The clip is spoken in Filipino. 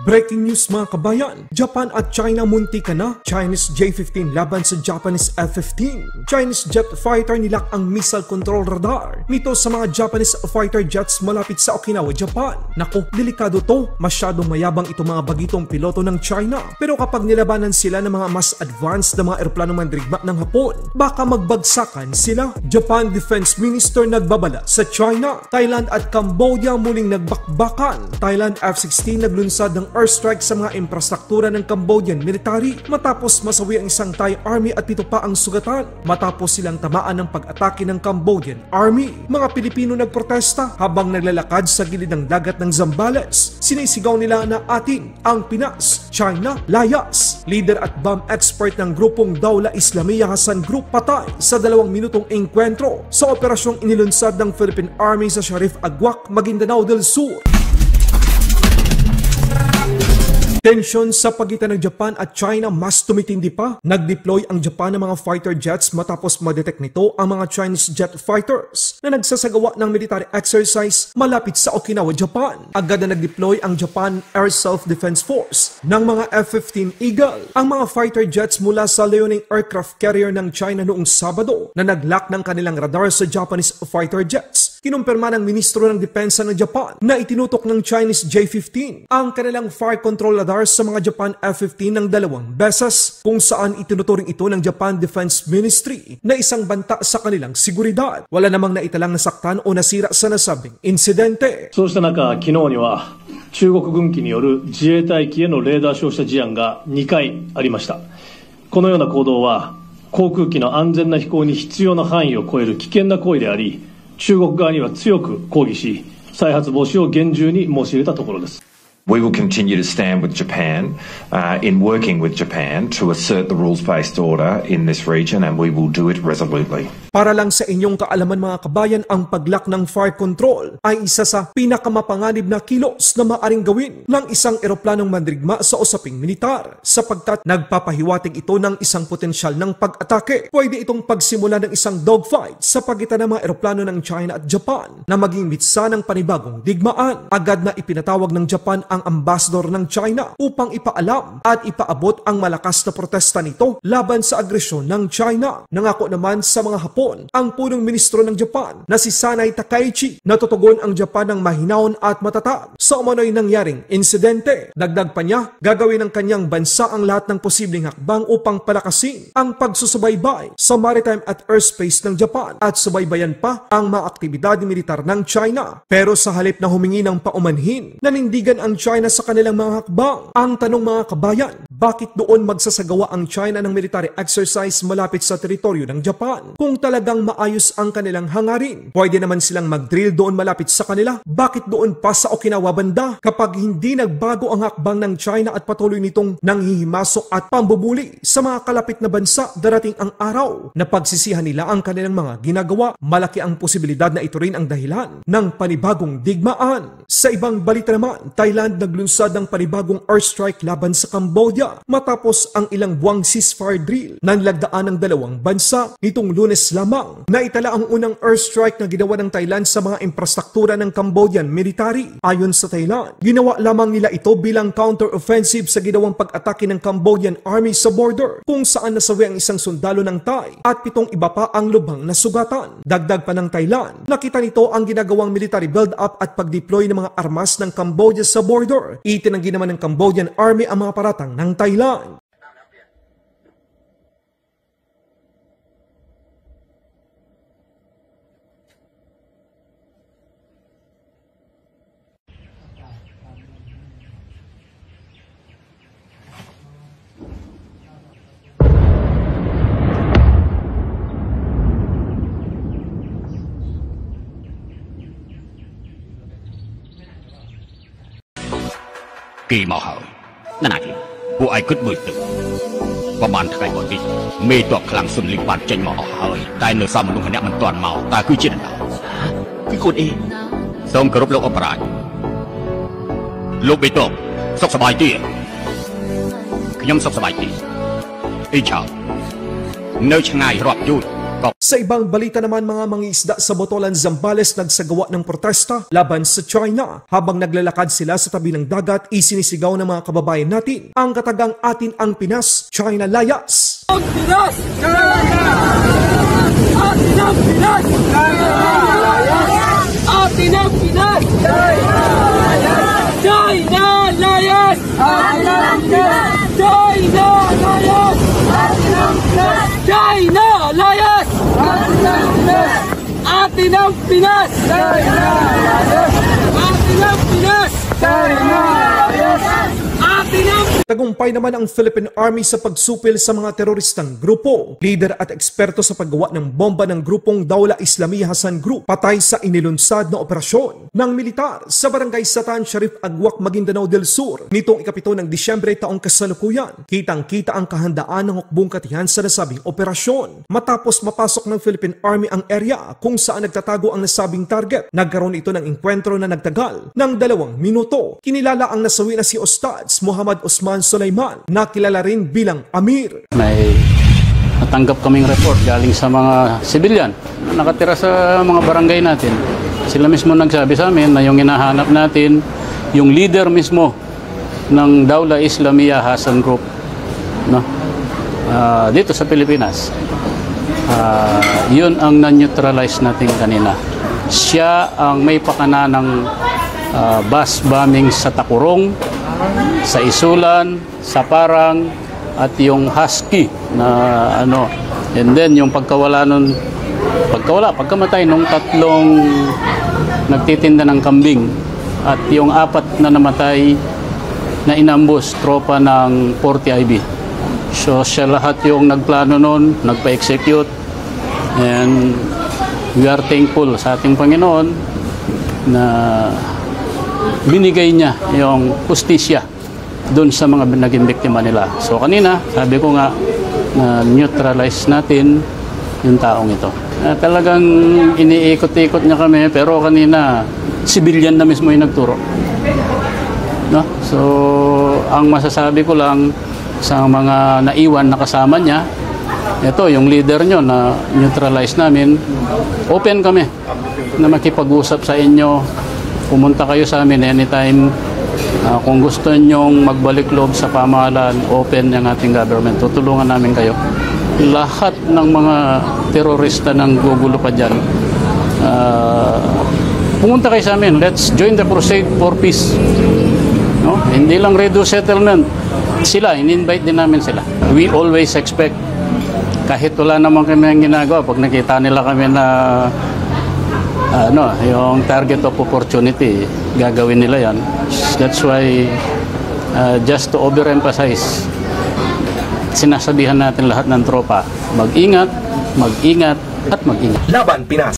Breaking news mga kabayan, Japan at China munti ka na. Chinese J-15 laban sa Japanese F-15. Chinese jet fighter nilak ang missile control radar nito sa mga Japanese fighter jets malapit sa Okinawa, Japan. Naku, delikado to. Masyadong mayabang itong mga bagitong piloto ng China. Pero kapag nilabanan sila ng mga mas advanced na mga eroplano mandirigma ng Hapon, baka magbagsakan sila. Japan Defense Minister nagbabala sa China. Thailand at Cambodia muling nagbakbakan. Thailand F-16 naglunsad ng airstrike sa mga infrastruktura ng Cambodian military matapos masawi ang isang Thai army at 7 pa ang sugatan matapos silang tamaan ng pag-atake ng Cambodian army. Mga Pilipino nagprotesta habang naglalakad sa gilid ng dagat ng Zambales. Sinisigaw nila na atin ang Pinas, China, layas. Leader at bomb expert ng grupong Dawla Islamiyah Hassan Group patay sa 2 minutong engkwentro sa operasyong inilunsad ng Philippine Army sa Sharif Agwak, Maguindanao del Sur. Tensyon sa pagitan ng Japan at China mas tumitindi pa. Nag-deploy ang Japan ng mga fighter jets matapos ma-detect nito ang mga Chinese jet fighters na nagsasagawa ng military exercise malapit sa Okinawa, Japan. Agad na nag-deploy ang Japan Air Self-Defense Force ng mga F-15 Eagle, ang mga fighter jets mula sa Liaoning aircraft carrier ng China noong Sabado na nag-lock ng kanilang radar sa Japanese fighter jets. Kinumpirma ng Ministro ng Depensa ng Japan na itinutok ng Chinese J-15 ang kanilang fire control radar sa mga Japan F-15 ng 2 beses, kung saan itinuturing ito ng Japan Defense Ministry na isang banta sa kanilang seguridad. Wala namang naitalang nasaktan o nasira sa nasabing insidente. そうした中、昨日には中国軍機による自衛隊機へのレーダー照射事案が2回ありました。このような行動は航空機の安全な飛行に必要な範囲を超える危険な行為であり、中国側には強く抗議し、再発防止を厳重に申し入れたところです。We will continue to stand with Japan in working with Japan to assert the rules-based order in this region, and we will do it resolutely. Para lang sa inyong kaalaman mga kabayan, ang paglak ng fire control ay isa sa pinakamapanganib na kilos na maaring gawin ng isang eroplanong mandirigma sa usaping militar sapagkat nagpapahiwatig ito ng isang potensyal ng pag-atake. Pwede itong pagsimula ng isang dogfight sa pagitan ng mga eroplano ng China at Japan na maging mitsa ng panibagong digmaan. Agad na ipinatawag ng Japan ang ambassador ng China upang ipaalam at ipaabot ang malakas na protesta nito laban sa agresyon ng China. Nangako naman sa mga Hapon ang punong ministro ng Japan na si Sanai Takaichi na tutugon ang Japan ng mahinahon at matatag sa umano'y nangyaring insidente. Dagdag pa niya, gagawin ng kanyang bansa ang lahat ng posibleng hakbang upang palakasin ang pagsusubaybay sa maritime at airspace ng Japan at subaybayan pa ang mga aktibidad militar ng China. Pero sa halip na humingi ng paumanhin, nanindigan ang China sa kanilang mga hakbang. Ang tanong mga kabayan, bakit doon magsasagawa ang China ng military exercise malapit sa teritoryo ng Japan? Kung talagang maayos ang kanilang hangarin, pwede naman silang mag-drill doon malapit sa kanila. Bakit doon pa sa Okinawa banda? Kapag hindi nagbago ang hakbang ng China at patuloy nitong nanghihimasok at pambubuli sa mga kalapit na bansa, darating ang araw na pagsisihan nila ang kanilang mga ginagawa. Malaki ang posibilidad na ito rin ang dahilan ng panibagong digmaan. Sa ibang balita naman, Thailand naglunsad ng panibagong airstrike laban sa Cambodia matapos ang ilang buwang ceasefire drill na nilagdaan ng 2 bansa. Nitong Lunes lamang, naitala ang unang airstrike na ginawa ng Thailand sa mga infrastruktura ng Cambodian military. Ayon sa Thailand, ginawa lamang nila ito bilang counter-offensive sa ginawang pag-atake ng Cambodian army sa border kung saan nasawi ang isang sundalo ng Thai at 7 iba pa ang lubhang nasugatan. Dagdag pa ng Thailand, nakita nito ang ginagawang military build-up at pag-deploy ng mga armas ng Cambodia sa border. Itinanggi naman ng Cambodian army ang mga paratang ng Thailand. Kỳ màu hởนั่นไงผู้ไอ้ขึ้นมือตึกประมาณไทยก่อนนี้มีตัวคลังสุนลิบันใจหมอเฮ้ยแต่เนื้อซ้ำลุงคนนี้มันตอนเมาตาคือเช่นนั้นคือคนเองส่งกระรบโลกอปราณลูกไปตกสกสบายดีขยำสกสบายดีไอ้ชาวเนื้อช่างไงรอบยุ่น Sa ibang balita naman, mga mangingisda sa Botolan, Zambales nagsagawa ng protesta laban sa China. Habang naglalakad sila sa tabi ng dagat, isinisigaw ng mga kababayan natin ang katagang "Atin ang Pinas, China Layas!" Ang Pinas! Atin ang Pinas! Atin ang Pinas! China Layas! China Layas! China Layas! Atin ang Pinas! Atin ang Pinas! Tagumpay naman ang Philippine Army sa pagsupil sa mga teroristang grupo. Leader at eksperto sa paggawa ng bomba ng grupong Dawla Islamiya Hasan Group patay sa inilunsad na operasyon ng militar sa Barangay Satan, Sharif Agwak, Maguindanao del Sur nitong 7 ng Disyembre taong kasalukuyan. Kitang-kita ang kahandaan ng hukbong katihan sa nasabing operasyon. Matapos mapasok ng Philippine Army ang area kung saan nagtatago ang nasabing target, nagkaroon ito ng enkwentro na nagtagal ng 2 minuto. Kinilala ang nasawi na si Ostads Muhammad Osman Sulaiman, na kilala rin bilang Amir. May natanggap kaming report galing sa mga civilian na nakatira sa mga barangay natin. Sila mismo nagsabi sa amin na yung hinahanap natin, yung leader mismo ng Dawla Islamiya Hasan Group, no? Dito sa Pilipinas. Yun ang na-neutralize natin kanina. Siya ang may pakana ng bus bombing sa Takurong, sa Isulan, sa Parang, at yung Husky na ano. And then yung pagkamatay nung 3 nagtitinda ng kambing at yung 4 na namatay na inambus tropa ng 40 IB. So siya lahat yung nagplano noon, nagpa-execute, and we are thankful sa ating Panginoon na binigay niya yung justisya doon sa mga naging biktima nila. So kanina, sabi ko nga, na neutralize natin yung taong ito. Talagang iniikot-ikot niya kami, pero kanina, civilian na mismo yung nagturo. No? So, ang masasabi ko lang sa mga naiwan na kasama niya, ito, yung leader nyo na neutralize namin, open kami na makipag-usap sa inyo. Pumunta kayo sa amin anytime. Kung gusto nyong magbalik loob sa pamahalaan, open yung ating government. Tutulungan namin kayo. Lahat ng mga terorista ng gugulo pa dyan, pumunta kayo sa amin. Let's join the crusade for peace. No? Hindi lang reduce settlement. Sila, in-invite din namin sila. We always expect, kahit wala naman kami ang ginagawa, pag nakita nila kami na yung target of opportunity, gagawin nila yan. That's why, just to overemphasize, sinasabihan natin lahat ng tropa, mag-ingat, mag-ingat, at mag-ingat. Laban Pinas.